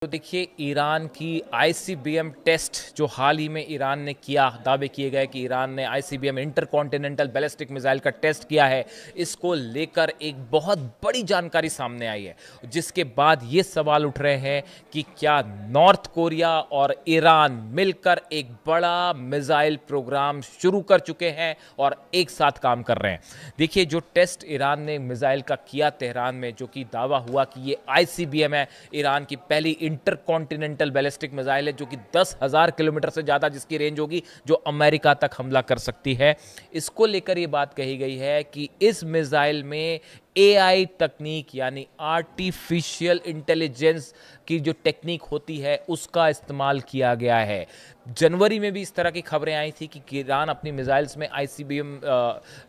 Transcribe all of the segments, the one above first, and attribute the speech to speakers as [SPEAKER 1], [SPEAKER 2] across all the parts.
[SPEAKER 1] तो देखिए, ईरान की आईसीबीएम टेस्ट जो हाल ही में ईरान ने किया, दावे किए गए कि ईरान ने आईसीबीएम इंटरकॉन्टिनेंटल बैलिस्टिक मिसाइल का टेस्ट किया है, इसको लेकर एक बहुत बड़ी जानकारी सामने आई है। जिसके बाद ये सवाल उठ रहे हैं कि क्या नॉर्थ कोरिया और ईरान मिलकर एक बड़ा मिसाइल प्रोग्राम शुरू कर चुके हैं और एक साथ काम कर रहे हैं। देखिए, जो टेस्ट ईरान ने मिसाइल का किया तेहरान में, जो कि दावा हुआ कि ये आईसीबीएम है, ईरान की पहली इंटरकॉन्टिनेंटल बैलिस्टिक मिसाइल है, जो कि 10,000 किलोमीटर से ज़्यादा जिसकी रेंज होगी, जो अमेरिका तक हमला कर सकती है। इसको लेकर ये बात कही गई है कि इस मिसाइल में एआई तकनीक यानी आर्टिफिशियल इंटेलिजेंस की जो टेक्निक होती है उसका इस्तेमाल किया गया है। जनवरी में भी इस तरह की खबरें आई थी कि ईरान अपनी मिसाइल्स में आईसीबीएम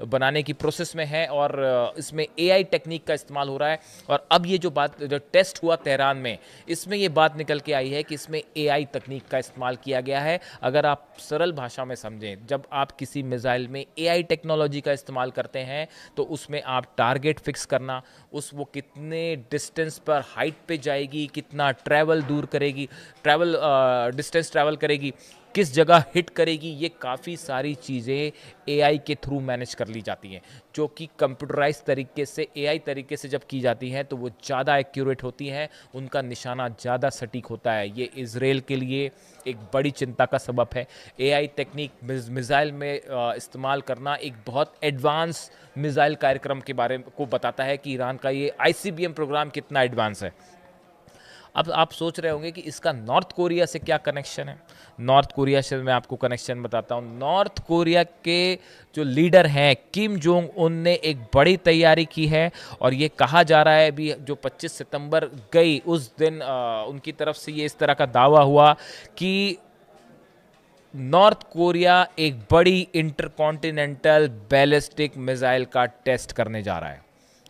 [SPEAKER 1] बनाने की प्रोसेस में है और इसमें एआई टेक्निक का इस्तेमाल हो रहा है। और अब ये जो टेस्ट हुआ तेहरान में, इसमें ये बात निकल के आई है कि इसमें एआई तकनीक का इस्तेमाल किया गया है। अगर आप सरल भाषा में समझें, जब आप किसी मिसाइल में एआई टेक्नोलॉजी का इस्तेमाल करते हैं तो उसमें आप टारगेट फिक्स करना, वो कितने डिस्टेंस पर हाइट पे जाएगी, कितना ट्रैवल दूर करेगी, डिस्टेंस ट्रैवल करेगी, किस जगह हिट करेगी, ये काफ़ी सारी चीज़ें एआई के थ्रू मैनेज कर ली जाती हैं, जो कि कंप्यूटराइज तरीके से, एआई तरीके से जब की जाती हैं तो वो ज़्यादा एक्यूरेट होती हैं, उनका निशाना ज़्यादा सटीक होता है। ये इजराइल के लिए एक बड़ी चिंता का सबब है। एआई टेक्निक मिसाइल में इस्तेमाल करना एक बहुत एडवांस मिसाइल कार्यक्रम के बारे को बताता है कि ईरान का ये आईसीबीएम प्रोग्राम कितना एडवांस है। अब आप सोच रहे होंगे कि इसका नॉर्थ कोरिया से क्या कनेक्शन है। नॉर्थ कोरिया से मैं आपको कनेक्शन बताता हूँ। नॉर्थ कोरिया के जो लीडर हैं किम जोंग उन ने एक बड़ी तैयारी की है और ये कहा जा रहा है भी, जो 25 सितंबर गई उस दिन उनकी तरफ से ये इस तरह का दावा हुआ कि नॉर्थ कोरिया एक बड़ी इंटरकॉन्टिनेंटल बैलिस्टिक मिसाइल का टेस्ट करने जा रहा है।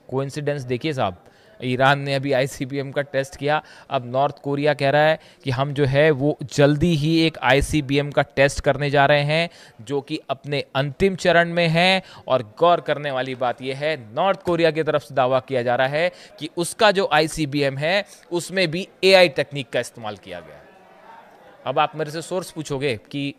[SPEAKER 1] कोइंसिडेंस देखिए साहब, ईरान ने अभी आईसीबीएम का टेस्ट किया, अब नॉर्थ कोरिया कह रहा है कि हम जो है वो जल्दी ही एक आईसीबीएम का टेस्ट करने जा रहे हैं, जो कि अपने अंतिम चरण में है। और गौर करने वाली बात यह है, नॉर्थ कोरिया की तरफ से दावा किया जा रहा है कि उसका जो आईसीबीएम है उसमें भी एआई टेक्निक का इस्तेमाल किया गया है। अब आप मेरे से सोर्स पूछोगे कि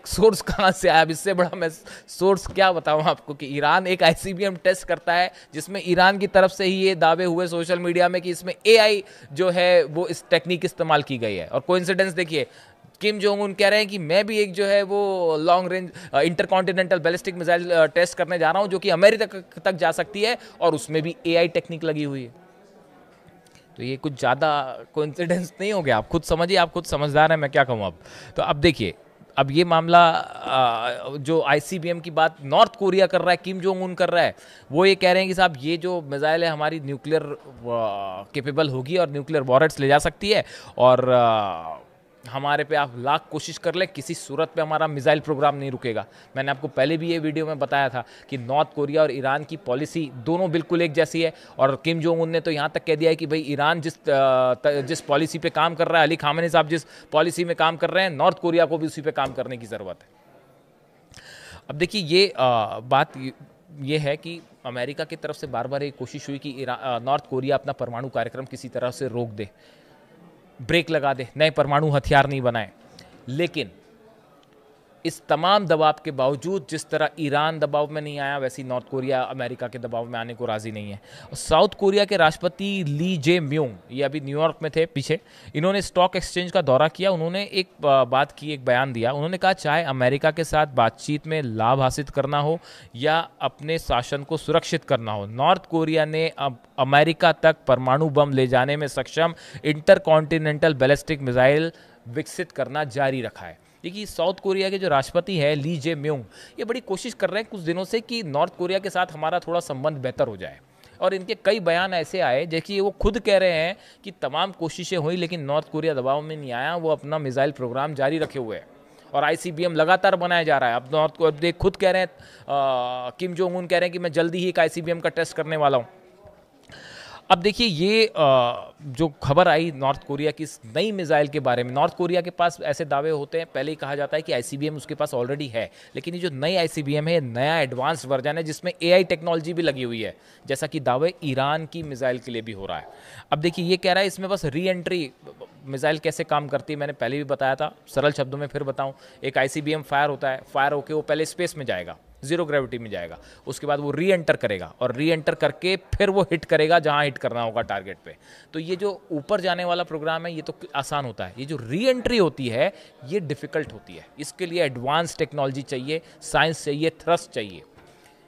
[SPEAKER 1] सोर्स कहाँ से आया। अब इससे बड़ा मैं सोर्स क्या बताऊँ आपको कि ईरान एक आईसीबीएम टेस्ट करता है जिसमें ईरान की तरफ से ही ये दावे हुए सोशल मीडिया में कि इसमें एआई जो है वो इस टेक्निक इस्तेमाल की गई है। और कोइंसिडेंस देखिए, किम जोंग उन कह रहे हैं कि मैं भी एक जो है वो long range intercontinental ballistic missile test करने जा रहा हूँ, जो कि अमेरिका तक जा सकती है और उसमें भी एआई टेक्निक लगी हुई है। तो ये कुछ ज़्यादा कोइंसिडेंस नहीं हो गया। आप खुद समझिए, आप खुद समझदार हैं, मैं क्या कहूँ अब। तो अब देखिए, अब ये मामला जो आईसीबीएम की बात नॉर्थ कोरिया कर रहा है, किम जोंग उन कर रहा है, वो ये कह रहे हैं कि साहब ये जो मिसाइल है हमारी न्यूक्लियर कैपेबल होगी और न्यूक्लियर वॉरेट्स ले जा सकती है और हमारे पे आप लाख कोशिश कर ले, किसी सूरत पे हमारा मिसाइल प्रोग्राम नहीं रुकेगा। मैंने आपको पहले भी ये वीडियो में बताया था कि नॉर्थ कोरिया और ईरान की पॉलिसी दोनों बिल्कुल एक जैसी है। और किम जोंग उन ने तो यहाँ तक कह दिया है कि भाई ईरान जिस पॉलिसी पे काम कर रहा है, अली खामेनी साहब जिस पॉलिसी में काम कर रहे हैं, नॉर्थ कोरिया को भी उसी पे काम करने की ज़रूरत है। अब देखिए, ये बात ये है कि अमेरिका की तरफ से बार बार ये कोशिश हुई कि नॉर्थ कोरिया अपना परमाणु कार्यक्रम किसी तरह से रोक दे, ब्रेक लगा दे, नए परमाणु हथियार नहीं बनाए। लेकिन इस तमाम दबाव के बावजूद, जिस तरह ईरान दबाव में नहीं आया, वैसे नॉर्थ कोरिया अमेरिका के दबाव में आने को राजी नहीं है। और साउथ कोरिया के राष्ट्रपति ली जे म्यूंग, ये अभी न्यूयॉर्क में थे पीछे, इन्होंने स्टॉक एक्सचेंज का दौरा किया। उन्होंने एक बात की, एक बयान दिया। उन्होंने कहा चाहे अमेरिका के साथ बातचीत में लाभ हासिल करना हो या अपने शासन को सुरक्षित करना हो, नॉर्थ कोरिया ने अब अमेरिका तक परमाणु बम ले जाने में सक्षम इंटरकॉन्टिनेंटल बैलिस्टिक मिसाइल विकसित करना जारी रखा है। देखिए, साउथ कोरिया के जो राष्ट्रपति हैं ली जे म्यूंग, ये बड़ी कोशिश कर रहे हैं कुछ दिनों से कि नॉर्थ कोरिया के साथ हमारा थोड़ा संबंध बेहतर हो जाए। और इनके कई बयान ऐसे आए, देखिए वो खुद कह रहे हैं कि तमाम कोशिशें हुई लेकिन नॉर्थ कोरिया दबाव में नहीं आया, वो अपना मिसाइल प्रोग्राम जारी रखे हुए हैं और आईसीबीएम लगातार बनाया जा रहा है। अब नॉर्थ कोरिया खुद कह रहे हैं, किम जोंग उन कह रहे हैं कि मैं जल्दी ही एक आईसीबीएम का टेस्ट करने वाला हूँ। अब देखिए ये जो खबर आई नॉर्थ कोरिया की इस नई मिसाइल के बारे में, नॉर्थ कोरिया के पास ऐसे दावे होते हैं, पहले ही कहा जाता है कि आईसीबीएम उसके पास ऑलरेडी है, लेकिन ये जो नई आईसीबीएम है, नया एडवांस वर्जन है जिसमें एआई टेक्नोलॉजी भी लगी हुई है, जैसा कि दावे ईरान की मिसाइल के लिए भी हो रहा है। अब देखिए ये कह रहा है इसमें बस री एंट्री मिसाइल कैसे काम करती है, मैंने पहले भी बताया था, सरल शब्दों में फिर बताऊं। एक आईसीबीएम फायर होता है, फायर होकर वो पहले स्पेस में जाएगा, जीरो ग्रेविटी में जाएगा, उसके बाद वो री एंटर करेगा और री एंटर करके फिर वो हिट करेगा जहां हिट करना होगा टारगेट पे। तो ये जो ऊपर जाने वाला प्रोग्राम है ये तो आसान होता है, ये जो री एंट्री होती है ये डिफ़िकल्ट होती है। इसके लिए एडवांस टेक्नोलॉजी चाहिए, साइंस चाहिए, थ्रस्ट चाहिए।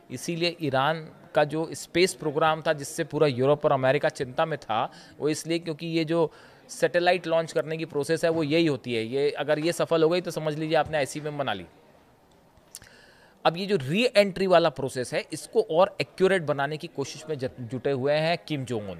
[SPEAKER 1] इसीलिए ईरान का जो स्पेस प्रोग्राम था जिससे पूरा यूरोप और अमेरिका चिंता में था, वो इसलिए क्योंकि ये जो सैटेलाइट लॉन्च करने की प्रोसेस है वो यही होती है। ये अगर ये सफल हो गई तो समझ लीजिए आपने आईसीबीएम बना ली। अब ये जो री एंट्री वाला प्रोसेस है इसको और एक्यूरेट बनाने की कोशिश में जुटे हुए हैं किम जोंग उन,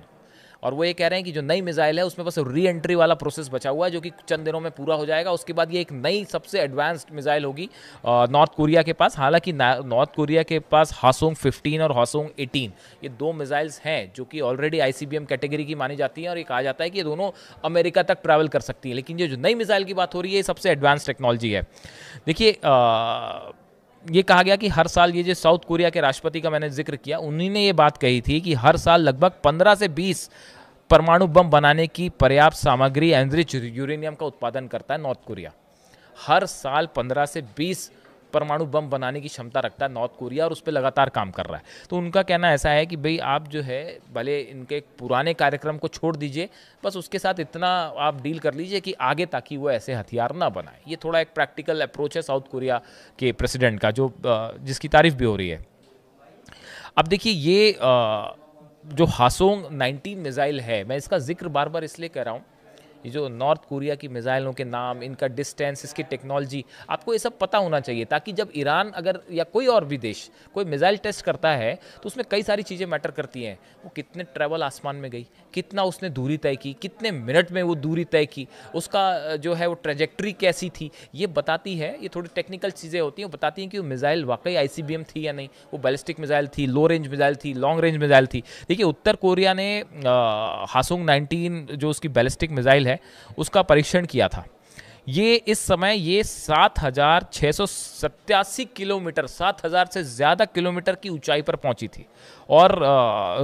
[SPEAKER 1] और वो ये कह रहे हैं कि जो नई मिसाइल है उसमें बस री एंट्री वाला प्रोसेस बचा हुआ है जो कि चंद दिनों में पूरा हो जाएगा। उसके बाद ये एक नई सबसे एडवांस्ड मिसाइल होगी नॉर्थ कोरिया के पास। हालांकि नॉर्थ कोरिया के पास हासोंग 15 और हासोंग 18 ये दो मिसाइल्स हैं जो कि ऑलरेडी आईसीबीएम कैटेगरी की मानी जाती हैं, और ये कहा जाता है कि ये दोनों अमेरिका तक ट्रैवल कर सकती हैं। लेकिन ये जो नई मिसाइल की बात हो रही है ये सबसे एडवांस टेक्नोलॉजी है। देखिए ये कहा गया कि हर साल, ये जो साउथ कोरिया के राष्ट्रपति का मैंने जिक्र किया, उन्हीं ने ये बात कही थी कि हर साल लगभग 15 से 20 परमाणु बम बनाने की पर्याप्त सामग्री एनरिच यूरेनियम का उत्पादन करता है नॉर्थ कोरिया। हर साल 15 से 20 परमाणु बम बनाने की क्षमता रखता है नॉर्थ कोरिया, और उस पर लगातार काम कर रहा है। तो उनका कहना ऐसा है कि भाई आप जो है भले इनके पुराने कार्यक्रम को छोड़ दीजिए, बस उसके साथ इतना आप डील कर लीजिए कि आगे ताकि वो ऐसे हथियार ना बनाए। ये थोड़ा एक प्रैक्टिकल अप्रोच है साउथ कोरिया के प्रेसिडेंट का, जो जिसकी तारीफ भी हो रही है। अब देखिए ये जो हासोंग 19 मिसाइल है, मैं इसका जिक्र बार बार इसलिए कर रहा हूँ, ये जो नॉर्थ कोरिया की मिसाइलों के नाम, इनका डिस्टेंस, इसकी टेक्नोलॉजी, आपको ये सब पता होना चाहिए, ताकि जब ईरान अगर या कोई और भी देश कोई मिसाइल टेस्ट करता है तो उसमें कई सारी चीज़ें मैटर करती हैं। वो कितने ट्रैवल आसमान में गई, कितना उसने दूरी तय की, कितने मिनट में वो दूरी तय की, उसका जो है वो ट्रेजेक्ट्री कैसी थी, ये बताती है। ये थोड़ी टेक्निकल चीज़ें होती हैं, वो बताती हैं कि वो मिसाइल वाकई आईसीबीएम थी या नहीं, वो बैलिस्टिक मिसाइल थी, लो रेंज मिसाइल थी, लॉन्ग रेंज मिसाइल थी। देखिए उत्तर कोरिया ने हासोंग 19 जो उसकी बैलिस्टिक मिसाइल है उसका परीक्षण किया था। ये इस समय ये 7,687 किलोमीटर, 7,000 से ज़्यादा किलोमीटर की ऊंचाई पर पहुंची थी, और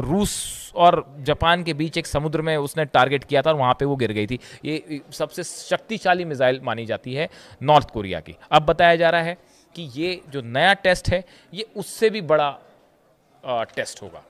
[SPEAKER 1] रूस और जापान के बीच एक समुद्र में उसने टारगेट किया था और वहाँ पे वो गिर गई थी। ये सबसे शक्तिशाली मिसाइल मानी जाती है नॉर्थ कोरिया की। अब बताया जा रहा है कि ये जो नया टेस्ट है ये उससे भी बड़ा टेस्ट होगा।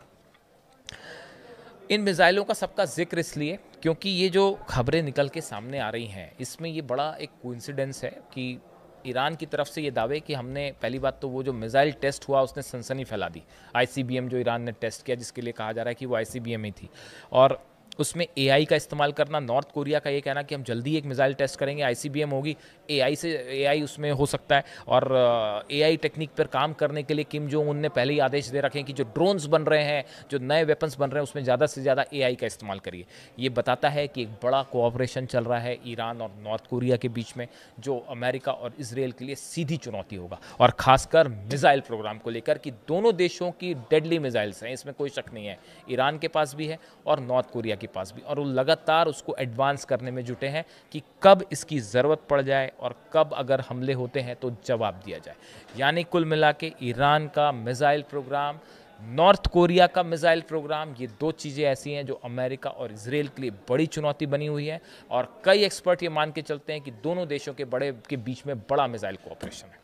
[SPEAKER 1] इन मिसाइलों का सबका जिक्र इसलिए क्योंकि ये जो खबरें निकल के सामने आ रही हैं इसमें ये बड़ा एक कोइंसिडेंस है कि ईरान की तरफ से ये दावे कि हमने, पहली बात तो वो जो मिसाइल टेस्ट हुआ उसने सनसनी फैला दी। आईसीबीएम जो ईरान ने टेस्ट किया, जिसके लिए कहा जा रहा है कि वो आईसीबीएम ही थी, और उसमें एआई का इस्तेमाल करना। नॉर्थ कोरिया का ये कहना कि हम जल्दी एक मिसाइल टेस्ट करेंगे, आईसीबीएम होगी, एआई उसमें हो सकता है, और एआई टेक्निक पर काम करने के लिए किम जोंग उन ने पहले ही आदेश दे रखे हैं कि जो ड्रोन्स बन रहे हैं, जो नए वेपन्स बन रहे हैं, उसमें ज़्यादा से ज़्यादा एआई का इस्तेमाल करिए। ये बताता है कि एक बड़ा कोऑपरेशन चल रहा है ईरान और नॉर्थ कोरिया के बीच में, जो अमेरिका और इजराइल के लिए सीधी चुनौती होगा, और खासकर मिसाइल प्रोग्राम को लेकर कि दोनों देशों की डेडली मिसाइल्स हैं, इसमें कोई शक नहीं है। ईरान के पास भी है और नॉर्थ कोरिया के पास भी, और वो लगातार उसको एडवांस करने में जुटे हैं कि कब इसकी ज़रूरत पड़ जाए और कब अगर हमले होते हैं तो जवाब दिया जाए। यानी कुल मिला के ईरान का मिसाइल प्रोग्राम, नॉर्थ कोरिया का मिसाइल प्रोग्राम, ये दो चीज़ें ऐसी हैं जो अमेरिका और इजराइल के लिए बड़ी चुनौती बनी हुई है, और कई एक्सपर्ट ये मान के चलते हैं कि दोनों देशों के के बीच में बड़ा मिसाइल कोऑपरेशन है।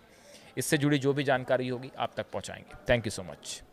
[SPEAKER 1] इससे जुड़ी जो भी जानकारी होगी आप तक पहुंचाएंगे। Thank you so much.